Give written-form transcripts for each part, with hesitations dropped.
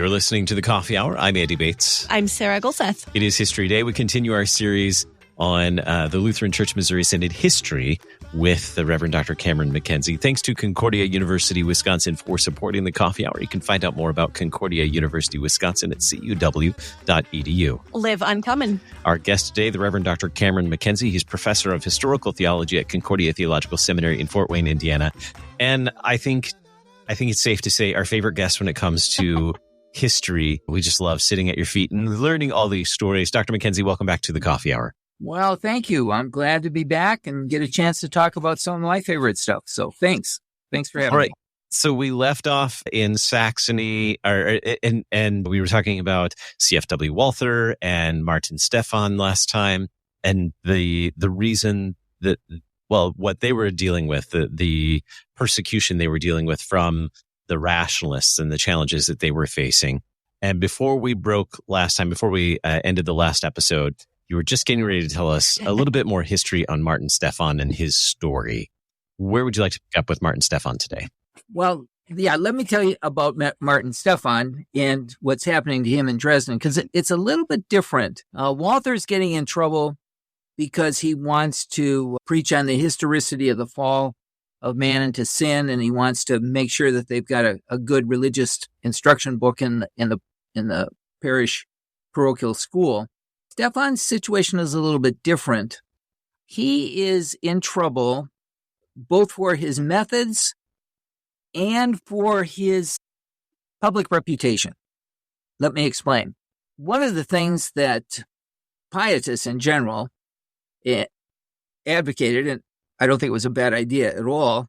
You're listening to The Coffee Hour. I'm Andy Bates. I'm Sarah Gulseth. It is History Day. We continue our series on the Lutheran Church Missouri Synod history with the Reverend Dr. Cameron MacKenzie. Thanks to Concordia University, Wisconsin for supporting The Coffee Hour. You can find out more about Concordia University, Wisconsin at cuw.edu. Live uncommon. Our guest today, the Reverend Dr. Cameron MacKenzie. He's professor of Historical Theology at Concordia Theological Seminary in Fort Wayne, Indiana. And I think it's safe to say our favorite guest when it comes to history. We just love sitting at your feet and learning all these stories. Dr. MacKenzie, welcome back to The Coffee Hour. Well, thank you. I'm glad to be back and get a chance to talk about some of my favorite stuff. So thanks. Thanks for having me. So we left off in Saxony, and we were talking about CFW Walther and Martin Stephan last time, and the reason that, well, what they were dealing with, the persecution they were dealing with from the rationalists and the challenges that they were facing. And before we ended the last episode, you were just getting ready to tell us a little bit more history on Martin Stephan and his story. Where would you like to pick up with Martin Stephan today? Well, yeah, let me tell you about Martin Stephan and what's happening to him in Dresden, because it's a little bit different. Walther's getting in trouble because he wants to preach on the historicity of the fall of man into sin, and he wants to make sure that they've got a good religious instruction book in the parish parochial school. Stephan's situation is a little bit different. He is in trouble both for his methods and for his public reputation. Let me explain. One of the things that pietists in general advocated, and I don't think it was a bad idea at all,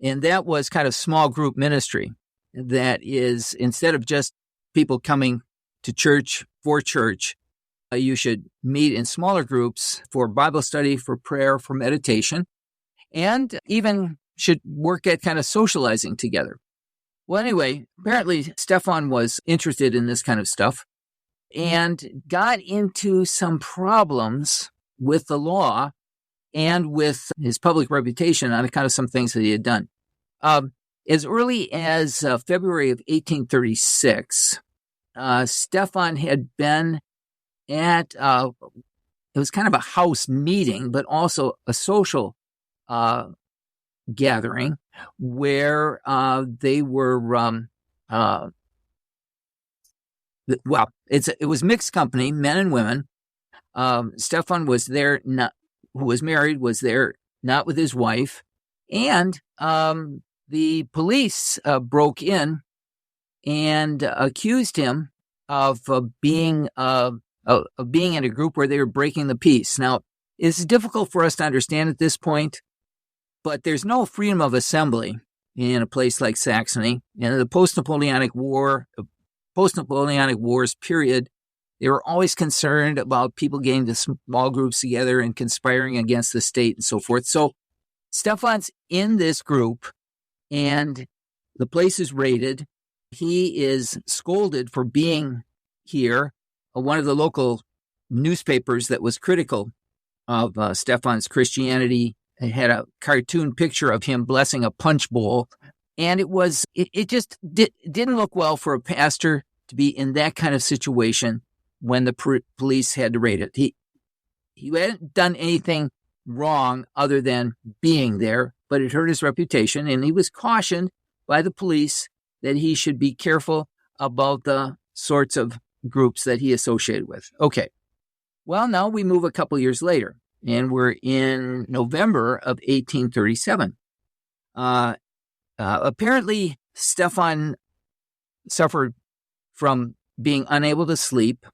and that was kind of small group ministry. That is, instead of just people coming to church for church, you should meet in smaller groups for Bible study, for prayer, for meditation, and even should work at kind of socializing together. Well, anyway, apparently Stephan was interested in this kind of stuff and got into some problems with the law and with his public reputation on account of some things that he had done. As early as February of 1836, Stephan had been at, it was kind of a house meeting, but also a social gathering where they were, it was mixed company, men and women. Stephan was there, who was married, was there not with his wife, and the police broke in and accused him of being in a group where they were breaking the peace. Now, it's difficult for us to understand at this point, but there's no freedom of assembly in a place like Saxony. In the post-Napoleonic Wars period, they were always concerned about people getting to small groups together and conspiring against the state and so forth. So Stephan's in this group, and the place is raided. He is scolded for being here. One of the local newspapers that was critical of Stephan's Christianity had a cartoon picture of him blessing a punch bowl. And it just didn't look well for a pastor to be in that kind of situation when the police had to raid it. He hadn't done anything wrong other than being there, but it hurt his reputation. And he was cautioned by the police that he should be careful about the sorts of groups that he associated with. Okay. Well, now we move a couple years later, and we're in November of 1837. Apparently, Stephan suffered from being unable to sleep.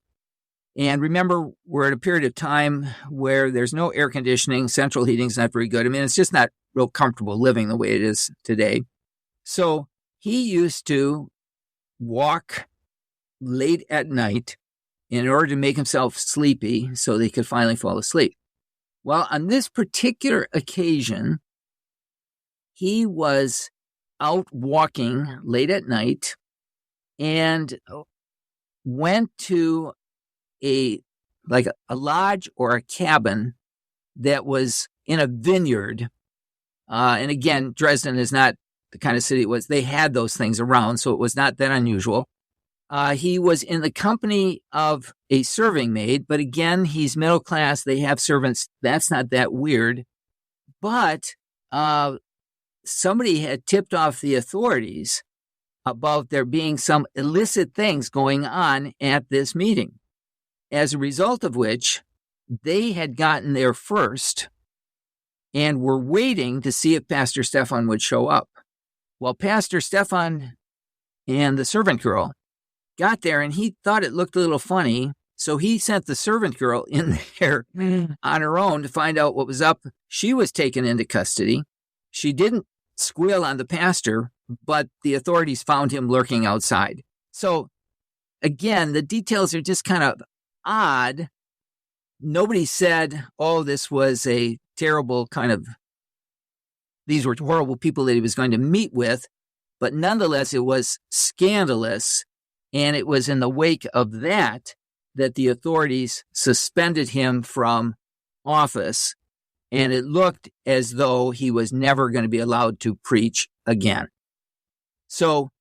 And remember, we're at a period of time where there's no air conditioning, central heating's not very good. I mean, it's just not real comfortable living the way it is today. So he used to walk late at night in order to make himself sleepy so that he could finally fall asleep. Well, on this particular occasion, he was out walking late at night and went to a lodge or a cabin that was in a vineyard. And again, Dresden is not the kind of city it was. They had those things around, so it was not that unusual. He was in the company of a serving maid, but again, he's middle class. They have servants. That's not that weird. But somebody had tipped off the authorities about there being some illicit things going on at this meeting, as a result of which they had gotten there first and were waiting to see if Pastor Stephan would show up. Well, Pastor Stephan and the servant girl got there, and he thought it looked a little funny, so he sent the servant girl in there on her own to find out what was up. She was taken into custody. She didn't squeal on the pastor, but the authorities found him lurking outside. So, again, the details are just kind of odd. Nobody said, oh, this was a terrible these were horrible people that he was going to meet with, but nonetheless, it was scandalous. And it was in the wake of that the authorities suspended him from office, and it looked as though he was never going to be allowed to preach again. So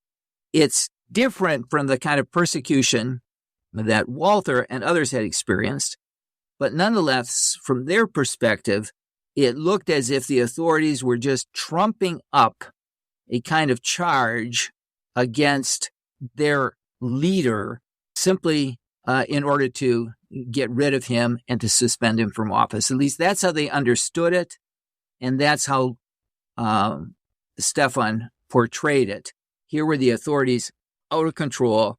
it's different from the kind of persecution that Walther and others had experienced, but nonetheless, from their perspective, it looked as if the authorities were just trumping up a kind of charge against their leader simply in order to get rid of him and to suspend him from office. At least that's how they understood it, and that's how Stephan portrayed it. Here were the authorities out of control.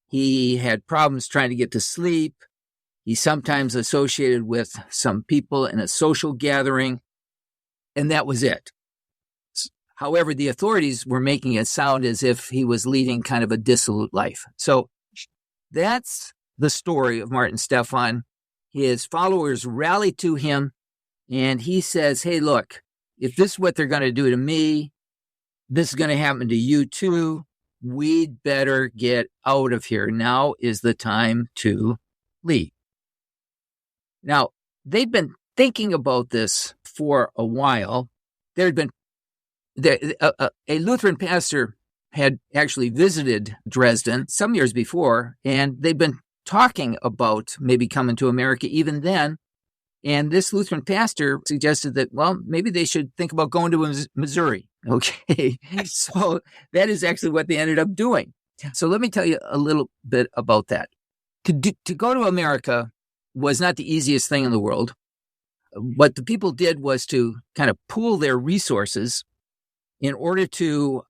He had problems trying to get to sleep. He's sometimes associated with some people in a social gathering, and that was it. However, the authorities were making it sound as if he was leading kind of a dissolute life. So that's the story of Martin Stephan. His followers rally to him, and he says, hey, look, if this is what they're going to do to me, this is going to happen to you too. We'd better get out of here. Now is the time to leave. Now, they'd been thinking about this for a while. There had been a Lutheran pastor had actually visited Dresden some years before, and they'd been talking about maybe coming to America even then. And this Lutheran pastor suggested that, well, maybe they should think about going to Missouri. Okay, so that is actually what they ended up doing. So let me tell you a little bit about that. To go to America was not the easiest thing in the world. What the people did was to kind of pool their resources in order to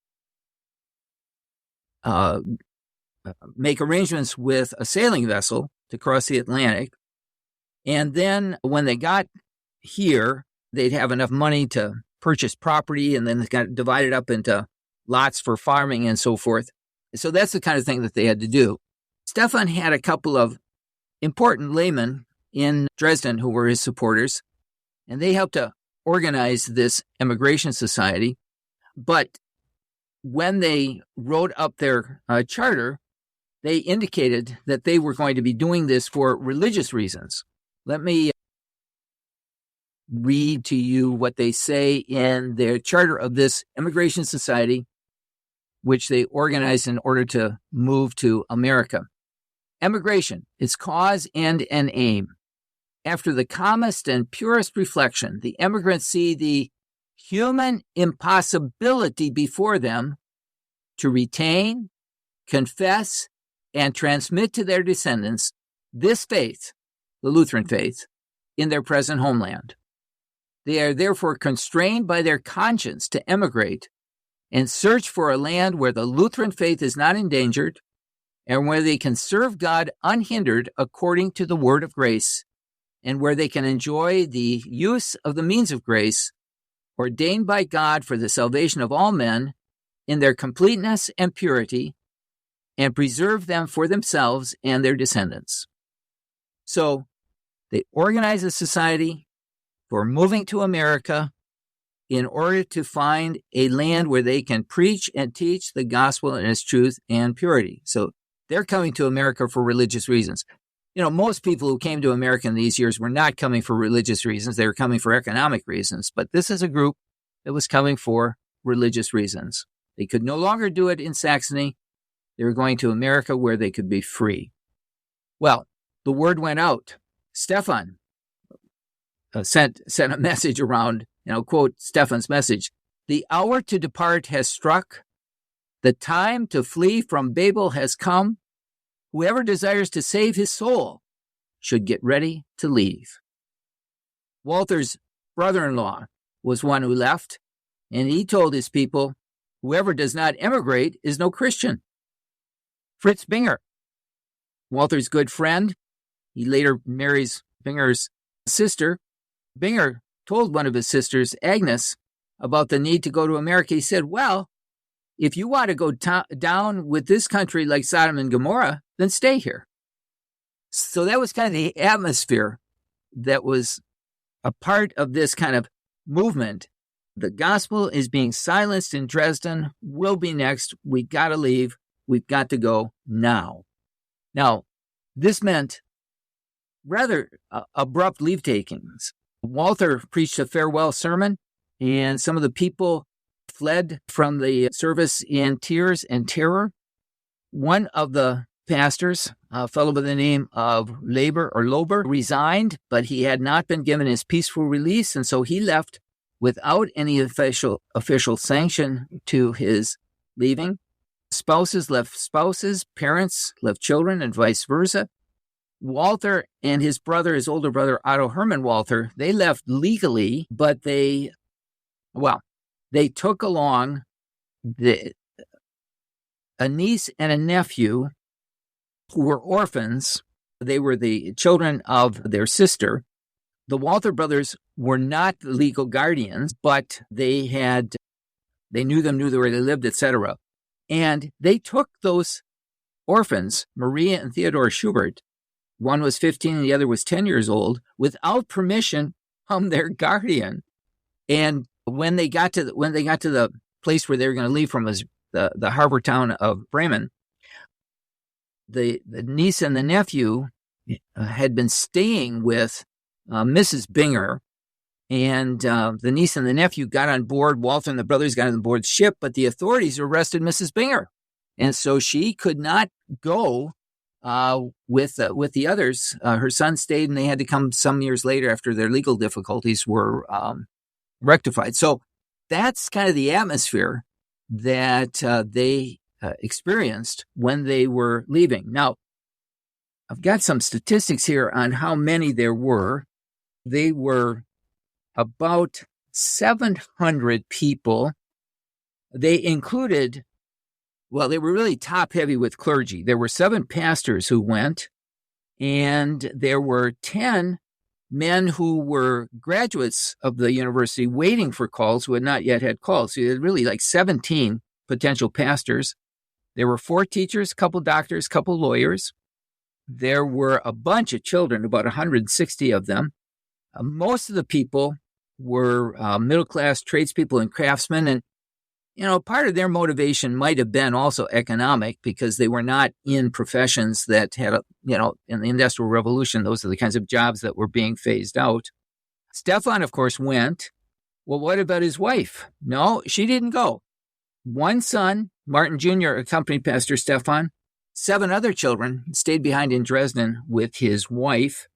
make arrangements with a sailing vessel to cross the Atlantic. And then when they got here, they'd have enough money to purchase property, and then they got divided up into lots for farming and so forth. So that's the kind of thing that they had to do. Stephan had a couple of important laymen in Dresden who were his supporters, and they helped to organize this emigration society. But when they wrote up their charter, they indicated that they were going to be doing this for religious reasons. Let me read to you what they say in their charter of this emigration society, which they organized in order to move to America. Emigration, its cause, end, and aim. After the calmest and purest reflection, the emigrants see the human impossibility before them to retain, confess, and transmit to their descendants this faith, the Lutheran faith, in their present homeland. They are therefore constrained by their conscience to emigrate and search for a land where the Lutheran faith is not endangered and where they can serve God unhindered according to the word of grace, and where they can enjoy the use of the means of grace ordained by God for the salvation of all men in their completeness and purity, and preserve them for themselves and their descendants. So they organize a society for moving to America in order to find a land where they can preach and teach the gospel in its truth and purity. So they're coming to America for religious reasons. You know, most people who came to America in these years were not coming for religious reasons. They were coming for economic reasons. But this is a group that was coming for religious reasons. They could no longer do it in Saxony. They were going to America where they could be free. Well, the word went out. Stephan sent a message around, and I'll quote Stephan's message. "The hour to depart has struck. The time to flee from Babel has come. Whoever desires to save his soul should get ready to leave." Walther's brother-in-law was one who left, and he told his people, "Whoever does not emigrate is no Christian." Fritz Binger, Walther's good friend, he later marries Binger's sister. Binger told one of his sisters, Agnes, about the need to go to America. He said, "Well, if you want to go down with this country like Sodom and Gomorrah, then stay here." So that was kind of the atmosphere that was a part of this kind of movement. The gospel is being silenced in Dresden. We'll be next. We got to leave. We've got to go now. Now, this meant rather abrupt leave takings. Walther preached a farewell sermon, and some of the people fled from the service in tears and terror. One of the pastors, a fellow by the name of Lober, resigned, but he had not been given his peaceful release, and so he left without any official sanction to his leaving. Spouses left spouses, parents left children, and vice versa. Walther and his older brother, Otto Hermann Walther, they left legally, but they took along a niece and a nephew who were orphans. They were the children of their sister. The Walther brothers were not the legal guardians, but they knew them, knew where they lived, etc. And they took those orphans, Maria and Theodor Schubert, one was 15 and the other was 10 years old, without permission from their guardian. And when they got to the place where they were going to leave from, the harbor town of Bremen, the niece and the nephew had been staying with Mrs. Binger, and the niece and the nephew got on board. Walther and the brothers got on board the ship, but the authorities arrested Mrs. Binger, and so she could not go with the others. Her son stayed, and they had to come some years later after their legal difficulties were rectified. So that's kind of the atmosphere that they experienced when they were leaving. Now, I've got some statistics here on how many there were. They were about 700 people. They included, they were really top heavy with clergy. There were 7 pastors who went, and there were 10 men who were graduates of the university waiting for calls who had not yet had calls. So you had really like 17 potential pastors. There were 4 teachers, a couple doctors, a couple lawyers. There were a bunch of children, about 160 of them. Most of the people were middle-class tradespeople and craftsmen. And, part of their motivation might have been also economic, because they were not in professions that had, in the Industrial Revolution, those are the kinds of jobs that were being phased out. Stephan, of course, went. Well, what about his wife? No, she didn't go. One son, Martin Jr., accompanied Pastor Stephan. 7 other children stayed behind in Dresden with his wife.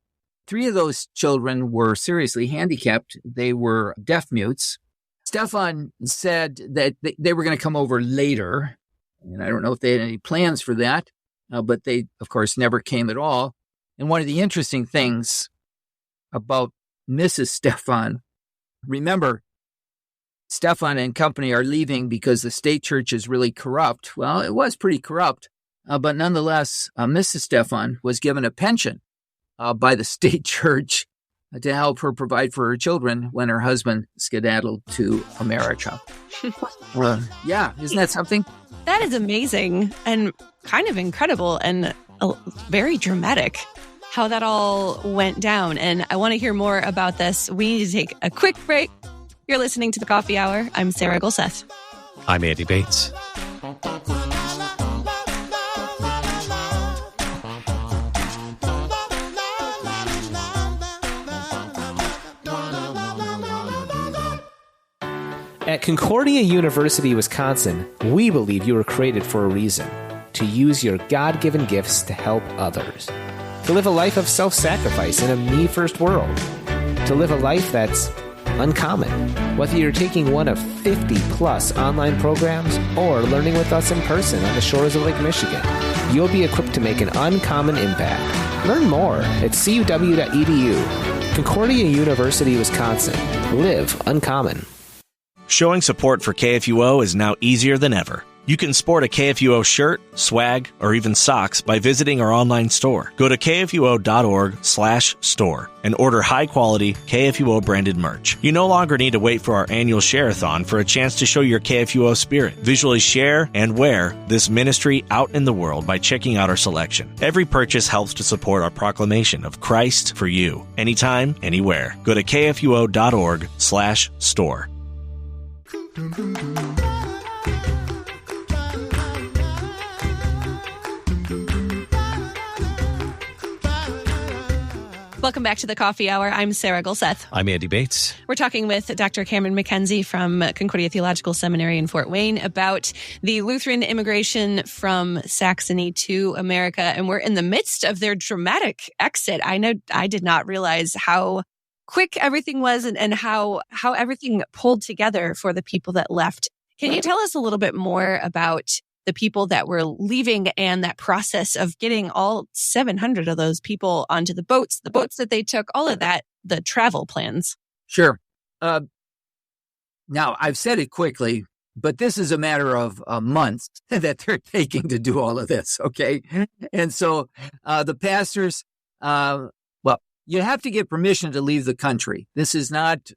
3 of those children were seriously handicapped. They were deaf mutes. Stephan said that they were going to come over later, and I don't know if they had any plans for that, but they, of course, never came at all. And one of the interesting things about Mrs. Stephan, remember, Stephan and company are leaving because the state church is really corrupt. Well, it was pretty corrupt, but nonetheless, Mrs. Stephan was given a pension by the state church to help her provide for her children when her husband skedaddled to America. Yeah, isn't that something? That is amazing and kind of incredible and very dramatic how that all went down. And I want to hear more about this. We need to take a quick break. You're listening to The Coffee Hour. I'm Sarah Golseth. I'm Andy Bates. At Concordia University, Wisconsin, we believe you were created for a reason. to use your God-given gifts to help others. To live a life of self-sacrifice in a me-first world. To live a life that's uncommon. Whether you're taking one of 50-plus online programs or learning with us in person on the shores of Lake Michigan, you'll be equipped to make an uncommon impact. Learn more at cuw.edu. Concordia University, Wisconsin. Live uncommon. Showing support for KFUO is now easier than ever. You can sport a KFUO shirt, swag, or even socks by visiting our online store. Go to kfuo.org/store and order high-quality KFUO-branded merch. You no longer need to wait for our annual share-a-thon for a chance to show your KFUO spirit. Visually share and wear this ministry out in the world by checking out our selection. Every purchase helps to support our proclamation of Christ for you, anytime, anywhere. Go to kfuo.org/store. Welcome back to the Coffee Hour. I'm Sarah Gulseth. I'm Andy Bates. We're talking with Dr. Cameron MacKenzie from Concordia Theological Seminary in Fort Wayne about the Lutheran immigration from Saxony to America. And we're in the midst of their dramatic exit. I know I did not realize how quick everything was and how everything pulled together for the people that left. Can you tell us a little bit more about the people that were leaving and that process of getting all 700 of those people onto the boats that they took, all of that, the travel plans? Sure. Now, I've said it quickly, but this is a matter of months that they're taking to do all of this, okay? And so the pastors, you have to get permission to leave the country. This is not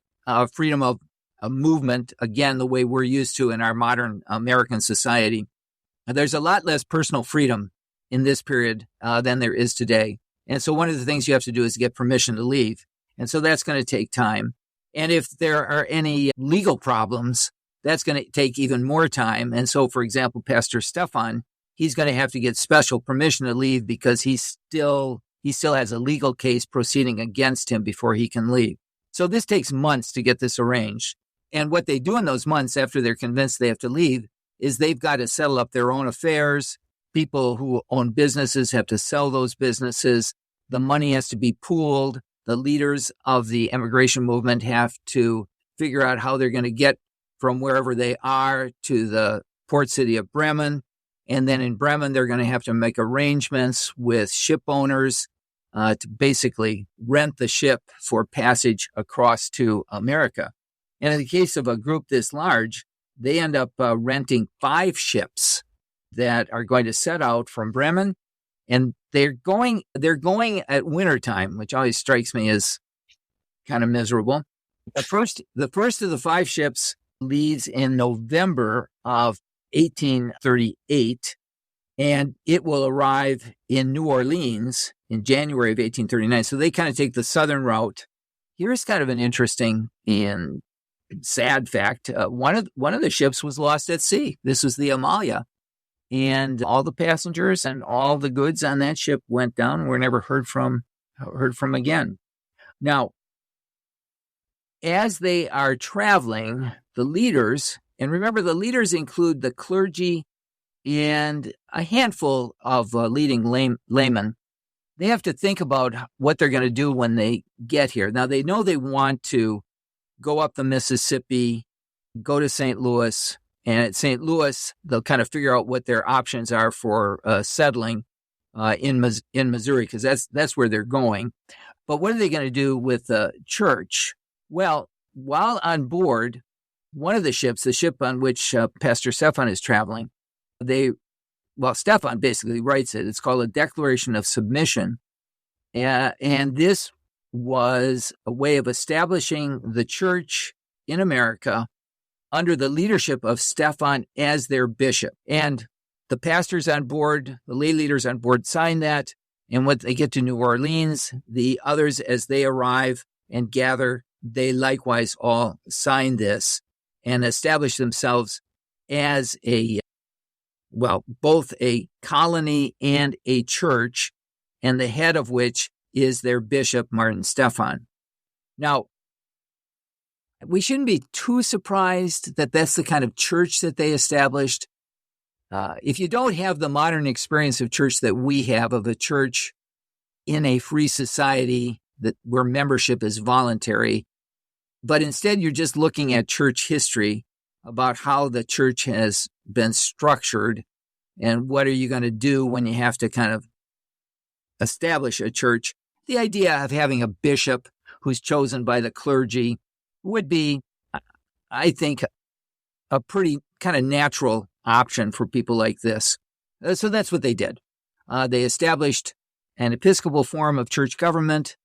freedom of movement, again, the way we're used to in our modern American society. There's a lot less personal freedom in this period than there is today. And so one of the things you have to do is get permission to leave. And so that's going to take time. And if there are any legal problems, that's going to take even more time. And so, for example, Pastor Stephan, he's going to have to get special permission to leave because he still has a legal case proceeding against him before he can leave. So this takes months to get this arranged. And what they do in those months after they're convinced they have to leave is they've got to settle up their own affairs. People who own businesses have to sell those businesses. The money has to be pooled. The leaders of the immigration movement have to figure out how they're going to get from wherever they are to the port city of Bremen. And then in Bremen, they're going to have to make arrangements with ship owners to basically rent the ship for passage across to America. And in the case of a group this large, they end up renting 5 ships that are going to set out from Bremen, and they're going at wintertime, which always strikes me as kind of miserable. The first of the 5 ships leaves in November of 1838, and it will arrive in New Orleans in January of 1839. So they kind of take the southern route. Here's kind of an interesting and sad fact. One of the ships was lost at sea. This was the Amalia. And all the passengers and all the goods on that ship went down and were never heard from again. Now, as they are traveling, the leaders, and remember the leaders include the clergy and a handful of leading laymen, they have to think about what they're going to do when they get here. Now, they know they want to go up the Mississippi, go to St. Louis, and at St. Louis, they'll kind of figure out what their options are for settling in Missouri, because that's where they're going. But what are they going to do with the church? Well, while on board one of the ships, the ship on which Pastor Stephan is traveling, Stephan basically writes it. It's called a Declaration of Submission. And this was a way of establishing the church in America under the leadership of Stephan as their bishop. And the pastors on board, the lay leaders on board sign that. And when they get to New Orleans, the others, as they arrive and gather, they likewise all sign this and establish themselves as both a colony and a church, and the head of which is their bishop, Martin Stephan. Now, we shouldn't be too surprised that that's the kind of church that they established. if you don't have the modern experience of church that we have, of a church in a free society where membership is voluntary, but instead you're just looking at church history about how the church has been structured and what are you going to do when you have to kind of establish a church. The idea of having a bishop who's chosen by the clergy would be, I think, a pretty kind of natural option for people like this. So that's what they did. They established an episcopal form of church government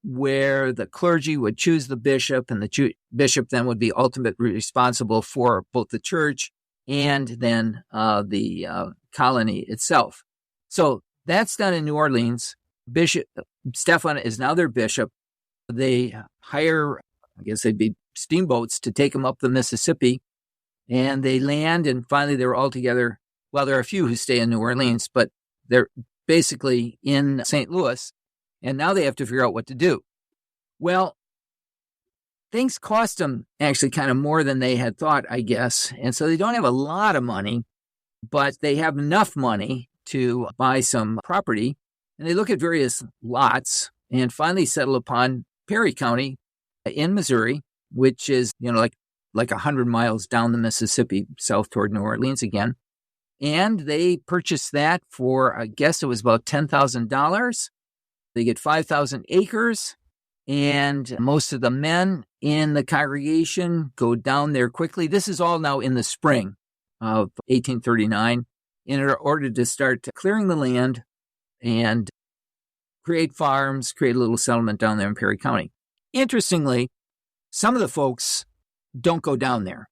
where the clergy would choose the bishop, and the bishop then would be ultimately responsible for both the church and then the colony itself. So that's done in New Orleans. Bishop Stephan is now their bishop. They hire, I guess they'd be steamboats to take them up the Mississippi, and they land, and finally they're all together. Well, there are a few who stay in New Orleans, but they're basically in St. Louis, and now they have to figure out what to do. Well, things cost them actually kind of more than they had thought, I guess, and so they don't have a lot of money, but they have enough money to buy some property, and they look at various lots and finally settle upon Perry County in Missouri, which is, like 100 miles down the Mississippi, south toward New Orleans again. And they purchased that for, I guess it was about $10,000. They get 5,000 acres, and most of the men in the congregation go down there quickly. This is all now in the spring of 1839 in order to start clearing the land and create farms, create a little settlement down there in Perry County. Interestingly, some of the folks don't go down there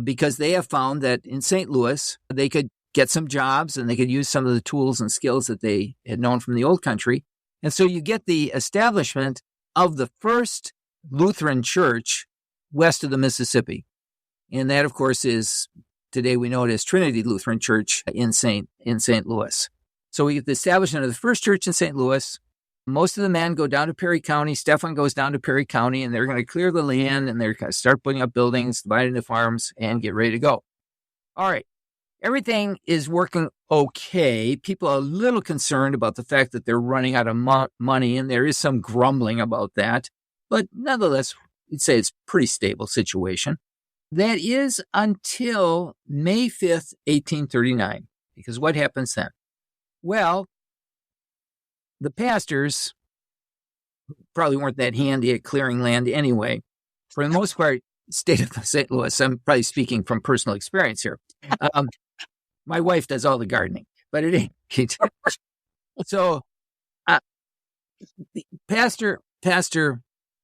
because they have found that in St. Louis, they could get some jobs and they could use some of the tools and skills that they had known from the old country. And so you get the establishment of the first Lutheran church west of the Mississippi. And that, of course, is, today we know it as Trinity Lutheran Church in St. Louis. So we get the establishment of the first church in St. Louis. Most of the men go down to Perry County. Stephan goes down to Perry County, and they're going to clear the land, and they're going to start putting up buildings, divide into farms, and get ready to go. All right. Everything is working okay. People are a little concerned about the fact that they're running out of money, and there is some grumbling about that. But nonetheless, you'd say it's a pretty stable situation. That is until May 5th, 1839, because what happens then? Well, the pastors probably weren't that handy at clearing land anyway. For the most part, state of St. Louis, I'm probably speaking from personal experience here. My wife does all the gardening, but it ain't. So, Pastor,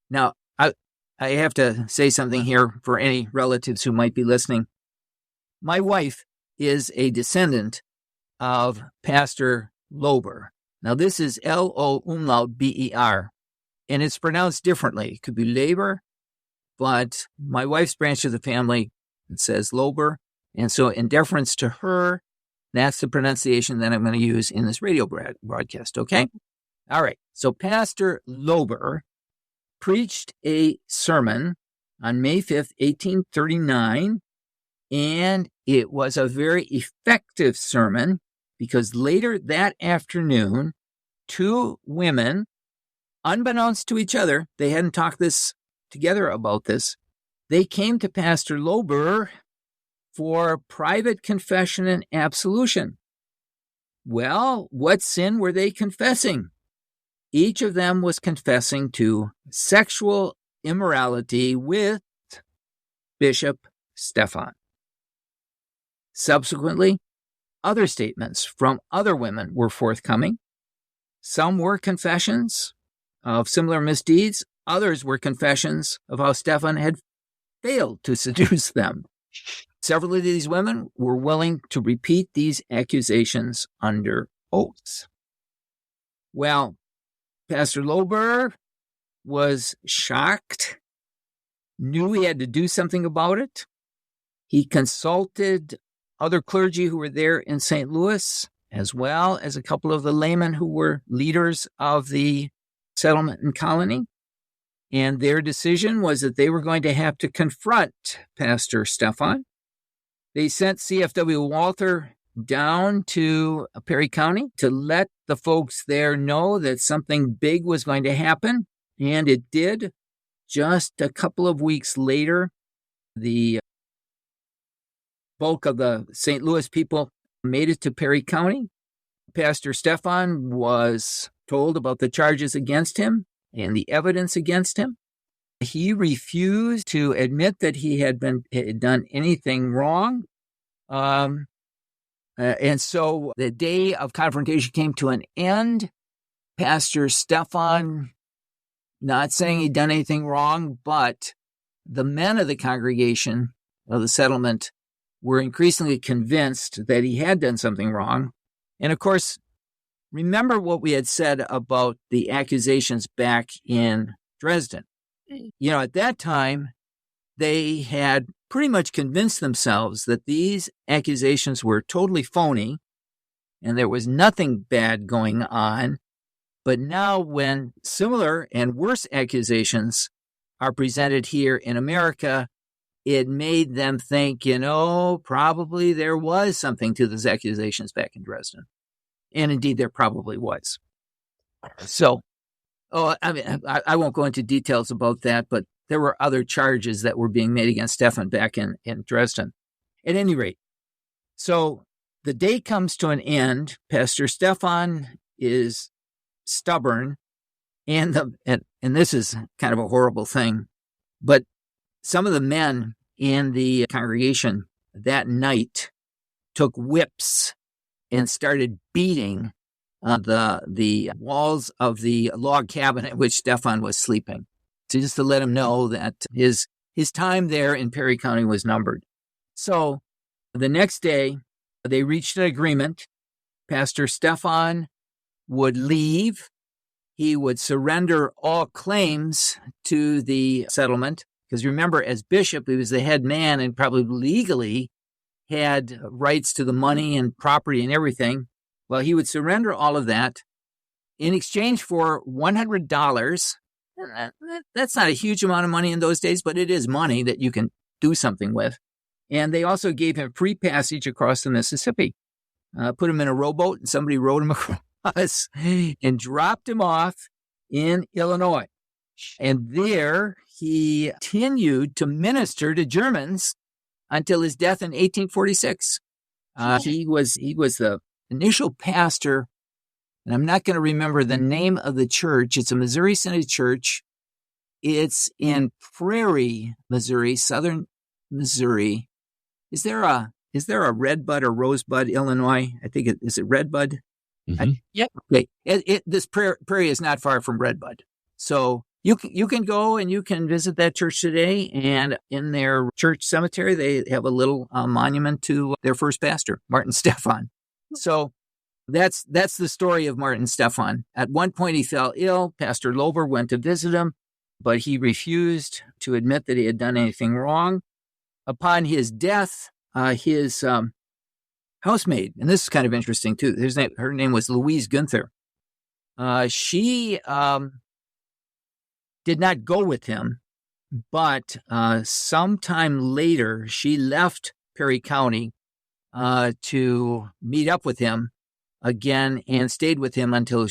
now I have to say something here for any relatives who might be listening. My wife is a descendant of Pastor Lober. Now, this is L-O-umlaut-B-E-R, and it's pronounced differently. It could be labor, but my wife's branch of the family, it says Lober. And so in deference to her, that's the pronunciation that I'm going to use in this radio broadcast, okay? All right. So Pastor Lober preached a sermon on May 5th, 1839, and it was a very effective sermon because later that afternoon, two women, unbeknownst to each other, they hadn't talked this together about this, they came to Pastor Lober for private confession and absolution. Well, what sin were they confessing? Each of them was confessing to sexual immorality with Bishop Stephan. Subsequently, other statements from other women were forthcoming. Some were confessions of similar misdeeds. Others were confessions of how Stephan had failed to seduce them. Several of these women were willing to repeat these accusations under oaths. Well, Pastor Lober was shocked, knew he had to do something about it. He consulted other clergy who were there in St. Louis, as well as a couple of the laymen who were leaders of the settlement and colony. And their decision was that they were going to have to confront Pastor Stephan. They sent C.F.W. Walther down to Perry County to let the folks there know that something big was going to happen. And it did. Just a couple of weeks later, the bulk of the St. Louis people made it to Perry County. Pastor Stephan was told about the charges against him and the evidence against him. He refused to admit that he had done anything wrong. And so the day of confrontation came to an end. Pastor Stephan, not saying he'd done anything wrong, but the men of the congregation of the settlement were increasingly convinced that he had done something wrong. And of course, remember what we had said about the accusations back in Dresden. At that time, they had pretty much convinced themselves that these accusations were totally phony and there was nothing bad going on. But now when similar and worse accusations are presented here in America, it made them think, probably there was something to those accusations back in Dresden. And indeed, there probably was. So, I won't go into details about that, but there were other charges that were being made against Stephan back in Dresden. At any rate, so the day comes to an end. Pastor Stephan is stubborn, and this is kind of a horrible thing, but some of the men in the congregation that night took whips and started beating the walls of the log cabin at which Stephan was sleeping, just to let him know that his time there in Perry County was numbered. So the next day, they reached an agreement. Pastor Stephan would leave. He would surrender all claims to the settlement. Because remember, as bishop, he was the head man and probably legally had rights to the money and property and everything. Well, he would surrender all of that in exchange for $100. That's not a huge amount of money in those days, but it is money that you can do something with. And they also gave him free passage across the Mississippi. Put him in a rowboat, and somebody rowed him across and dropped him off in Illinois. And there he continued to minister to Germans until his death in 1846. He was the initial pastor, and I'm not going to remember the name of the church. It's a Missouri Synod church. It's in Prairie, Missouri, southern Missouri. Is there a Redbud or Rosebud, Illinois? I think is it Redbud? Mm-hmm. Yep. Okay. This Prairie is not far from Redbud, so you can go and you can visit that church today. And in their church cemetery, they have a little monument to their first pastor, Martin Stephan. So that's the story of Martin Stephan. At one point, he fell ill. Pastor Lober went to visit him, but he refused to admit that he had done anything wrong. Upon his death, his housemaid, and this is kind of interesting too. Her name was Louise Gunther. She did not go with him, but sometime later she left Perry County to meet up with him again and stayed with him until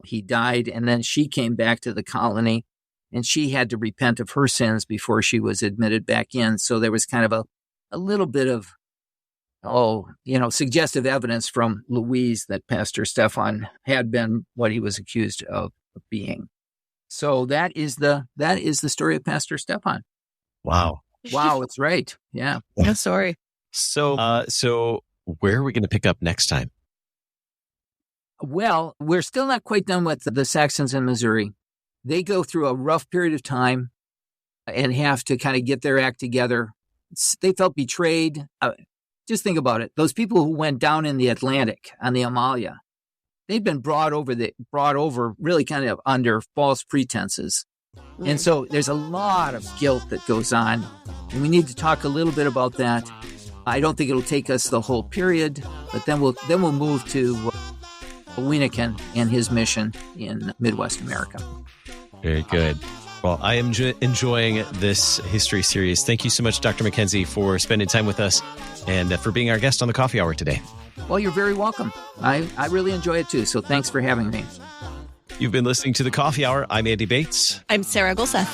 he died. And then she came back to the colony, and she had to repent of her sins before she was admitted back in. So there was kind of a little bit of, suggestive evidence from Louise that Pastor Stephan had been what he was accused of being. So that is the story of Pastor Stephan. Wow. It's right. Yeah. No, sorry. So where are we going to pick up next time? Well, we're still not quite done with the Saxons in Missouri. They go through a rough period of time and have to kind of get their act together. They felt betrayed. Just think about it. Those people who went down in the Atlantic on the Amalia, they'd been brought over really kind of under false pretenses. And so there's a lot of guilt that goes on, and we need to talk a little bit about that. I don't think it'll take us the whole period, but then we'll move to Wyneken and his mission in Midwest America. Very good. Well, I am enjoying this history series. Thank you so much, Dr. MacKenzie, for spending time with us and for being our guest on the Coffee Hour today. Well, you're very welcome. I really enjoy it too, so thanks for having me. You've been listening to the Coffee Hour. I'm Andy Bates. I'm Sarah Golseth.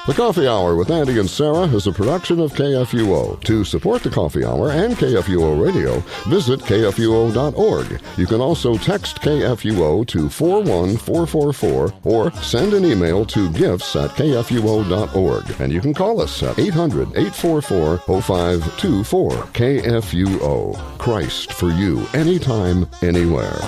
The Coffee Hour with Andy and Sarah is a production of KFUO. To support the Coffee Hour and KFUO Radio, visit kfuo.org. You can also text KFUO to 41444 or send an email to gifts@kfuo.org. And you can call us at 800-844-0524. KFUO. Christ for you, anytime, anywhere.